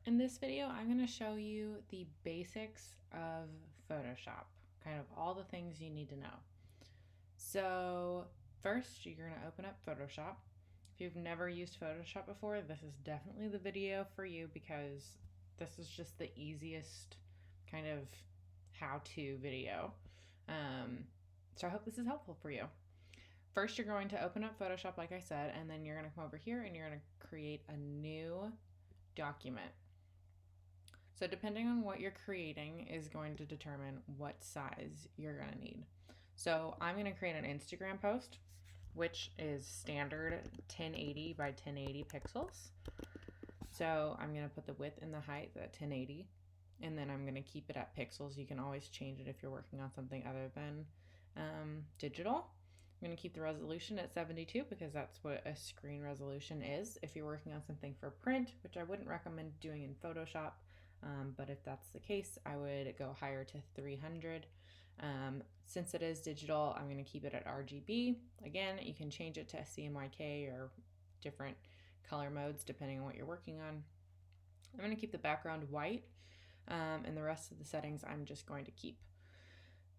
In this video, I'm going to show you the basics of Photoshop, kind of all the things you need to know. So first, you're going to open up Photoshop. If you've never used Photoshop before, this is definitely the video for you because this is just the easiest kind of how-to video. So I hope this is helpful for you. First, you're going to open up Photoshop, like I said, and then you're going to come over here and you're going to create a new document. So depending on what you're creating is going to determine what size you're going to need. So I'm going to create an Instagram post, which is standard 1080 by 1080 pixels. So I'm going to put the width and the height at 1080, and then I'm going to keep it at pixels. You can always change it if you're working on something other than digital. I'm going to keep the resolution at 72 because that's what a screen resolution is. If you're working on something for print, which I wouldn't recommend doing in Photoshop, but if that's the case, I would go higher to 300. Since it is digital, I'm going to keep it at RGB. Again, you can change it to CMYK or different color modes depending on what you're working on. I'm going to keep the background white, and the rest of the settings I'm just going to keep.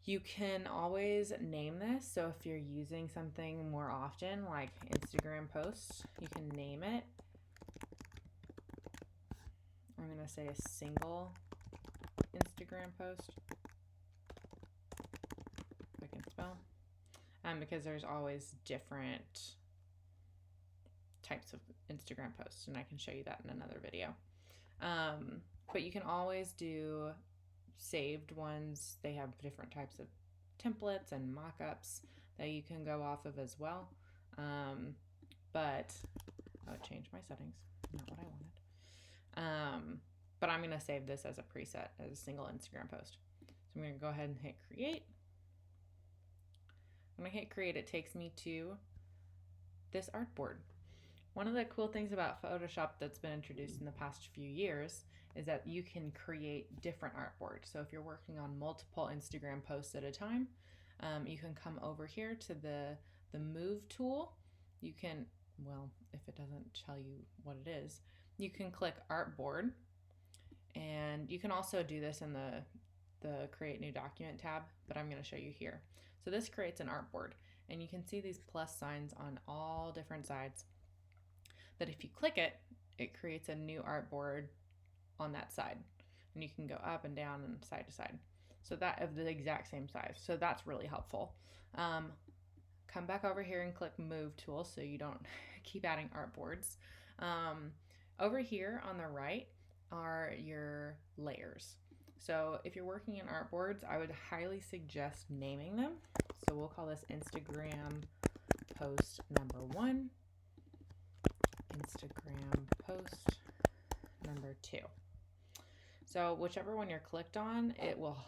You can always name this, so if you're using something more often, like Instagram posts, you can name it. I'm going to say a single Instagram post, if I can spell, because there's always different types of Instagram posts, and I can show you that in another video. But you can always do saved ones. They have different types of templates and mock-ups that you can go off of as well. But I'll change my settings, not what I wanted. But I'm going to save this as a preset, as a single Instagram post. So I'm going to go ahead and hit create. When I hit create, it takes me to this artboard. One of the cool things about Photoshop that's been introduced in the past few years is that you can create different artboards. So if you're working on multiple Instagram posts at a time, you can come over here to the move tool. You can, well, if it doesn't tell you what it is, you can click artboard, and you can also do this in the create new document tab, but I'm going to show you here. So this creates an artboard, and you can see these plus signs on all different sides. That if you click it, it creates a new artboard on that side, and you can go up and down and side to side, so that of the exact same size. So that's really helpful. Come back over here and click move tool so you don't keep adding artboards. Over here on the right are your layers. So if you're working in artboards, I would highly suggest naming them. So we'll call this Instagram post number 1, Instagram post number 2. So whichever one you're clicked on, it will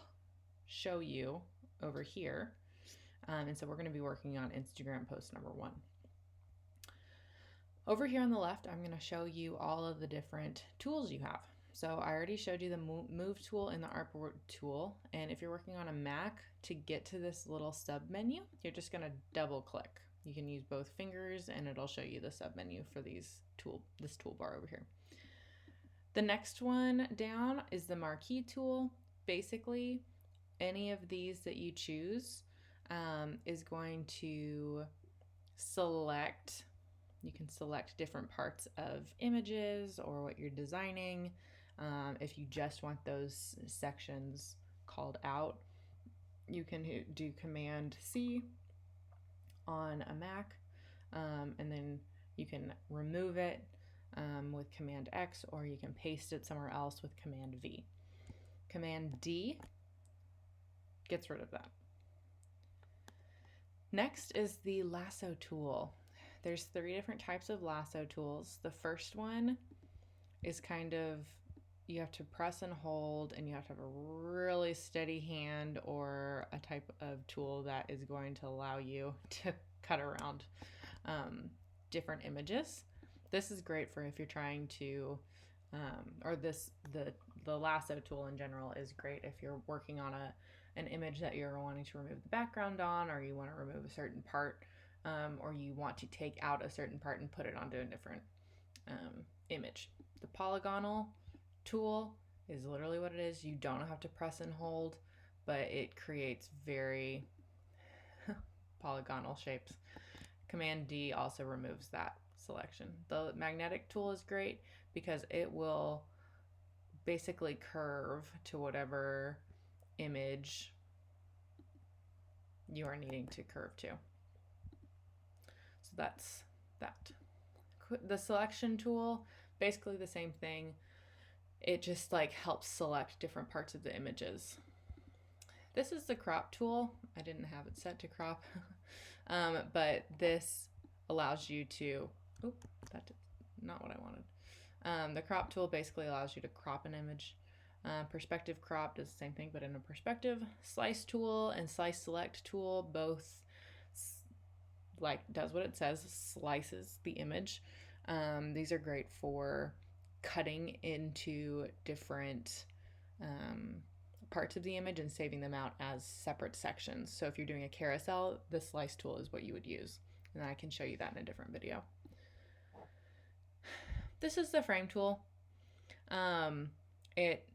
show you over here. And so we're going to be working on Instagram post number 1. Over here on the left, I'm going to show you all of the different tools you have. So I already showed you the move tool and the artboard tool. And if you're working on a Mac, to get to this little sub menu, you're just going to double click. You can use both fingers and it'll show you the sub menu for this toolbar over here. The next one down is the Marquee Tool. Basically, any of these that you choose is going to select. You can select different parts of images or what you're designing. If you just want those sections called out, you can do Command C on a Mac, and then you can remove it with Command X, or you can paste it somewhere else with Command V. Command D gets rid of that. Next is the Lasso Tool. There's 3 different types of lasso tools. The first one is kind of, you have to press and hold, and you have to have a really steady hand or a type of tool that is going to allow you to cut around different images. This is great for if you're trying to, the lasso tool in general is great if you're working on an image that you're wanting to remove the background on, or you want to remove a certain part, or you want to take out a certain part and put it onto a different image. The polygonal tool is literally what it is. You don't have to press and hold, but it creates very polygonal shapes. Command D also removes that selection. The magnetic tool is great because it will basically curve to whatever image you are needing to curve to. So that's that. The selection tool, basically the same thing. It just like helps select different parts of the images. This is the crop tool. I didn't have it set to crop, but this allows you to, that's not what I wanted. The crop tool basically allows you to crop an image. Perspective crop does the same thing, but in a perspective. Slice tool and slice select tool both does what it says, slices the image. These are great for cutting into different parts of the image and saving them out as separate sections. So if you're doing a carousel, the slice tool is what you would use. And I can show you that in a different video. This is the frame tool. It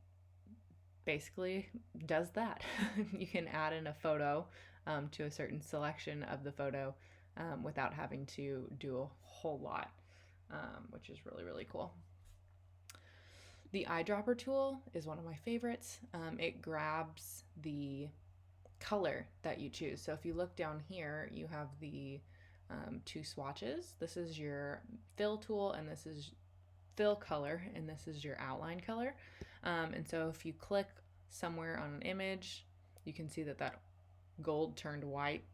basically does that. You can add in a photo to a certain selection of the photo without having to do a whole lot, which is really, really cool. The eyedropper tool is one of my favorites. It grabs the color that you choose. So if you look down here, you have the two swatches. This is your fill tool, and this is fill color, and this is your outline color. And so if you click somewhere on an image, you can see that that gold turned white,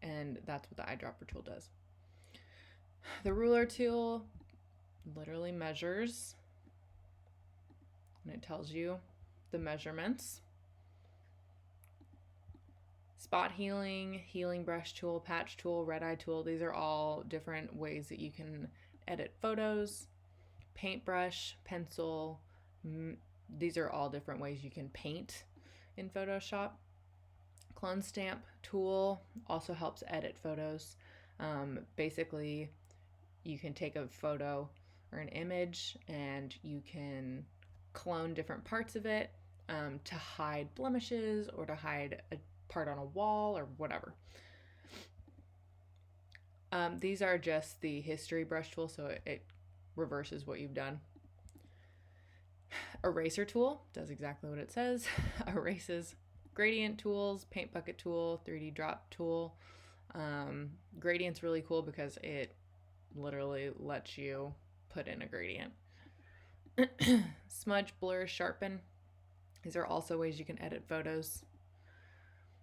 and that's what the eyedropper tool does. The ruler tool literally measures, and it tells you the measurements. Spot healing, healing brush tool, patch tool, red eye tool, these are all different ways that you can edit photos. Paintbrush, pencil, these are all different ways you can paint in Photoshop. Clone stamp tool also helps edit photos. Basically, you can take a photo or an image and you can clone different parts of it to hide blemishes or to hide a part on a wall or whatever. These are just the history brush tool, so it reverses what you've done. Eraser tool does exactly what it says. Erases. Gradient tools, paint bucket tool, 3D drop tool. Gradient's really cool because it literally lets you put in a gradient. Smudge, blur, sharpen. These are also ways you can edit photos.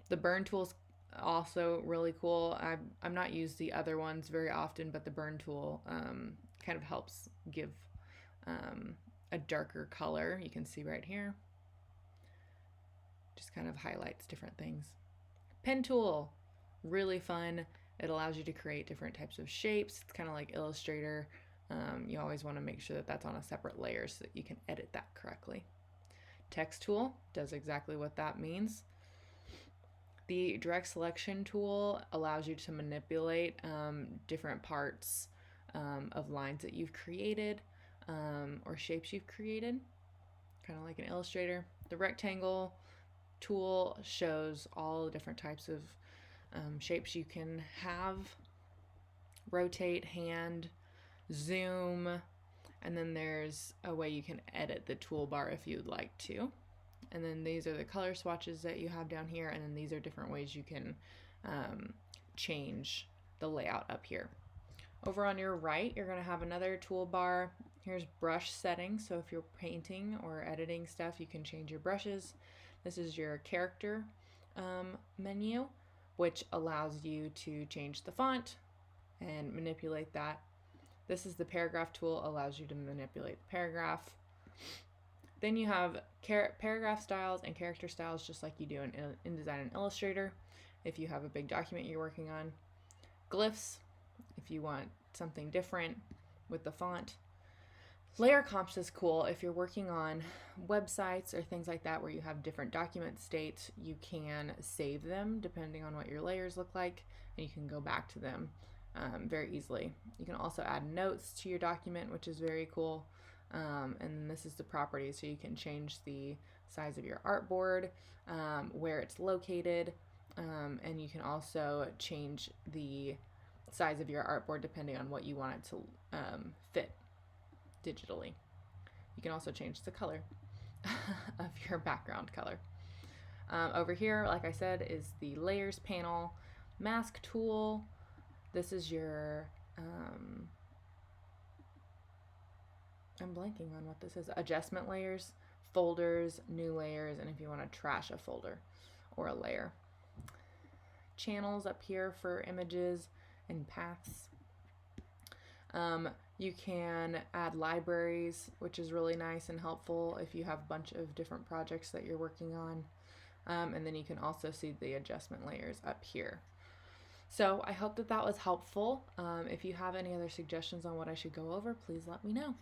The burn tool's also really cool. I'm not used the other ones very often, but the burn tool kind of helps give a darker color. You can see right here. Just kind of highlights different things. Pen tool, really fun. It allows you to create different types of shapes. It's kind of like Illustrator. You always want to make sure that that's on a separate layer so that you can edit that correctly. Text tool does exactly what that means. The direct selection tool allows you to manipulate different parts of lines that you've created or shapes you've created, kind of like an Illustrator. The rectangle tool shows all the different types of shapes you can have. Rotate, hand, zoom, and then there's a way you can edit the toolbar if you'd like to. And then these are the color swatches that you have down here, and then these are different ways you can change the layout up here. Over on your right, you're going to have another toolbar. Here's brush settings, so if you're painting or editing stuff, you can change your brushes. This is your character menu, which allows you to change the font and manipulate that. This is the paragraph tool, allows you to manipulate the paragraph. Then you have paragraph styles and character styles, just like you do in InDesign and Illustrator if you have a big document you're working on. Glyphs, if you want something different with the font. Layer comps is cool if you're working on websites or things like that where you have different document states. You can save them depending on what your layers look like, and you can go back to them very easily. You can also add notes to your document, which is very cool. And this is the properties, so you can change the size of your artboard, where it's located, and you can also change the size of your artboard depending on what you want it to fit digitally. You can also change the color of your background color. Over here, like I said, is the layers panel, mask tool. This is your, I'm blanking on what this is, adjustment layers, folders, new layers, and if you want to trash a folder or a layer. Channels up here for images and paths. You can add libraries, which is really nice and helpful if you have a bunch of different projects that you're working on. And then you can also see the adjustment layers up here. So I hope that that was helpful. If you have any other suggestions on what I should go over, please let me know.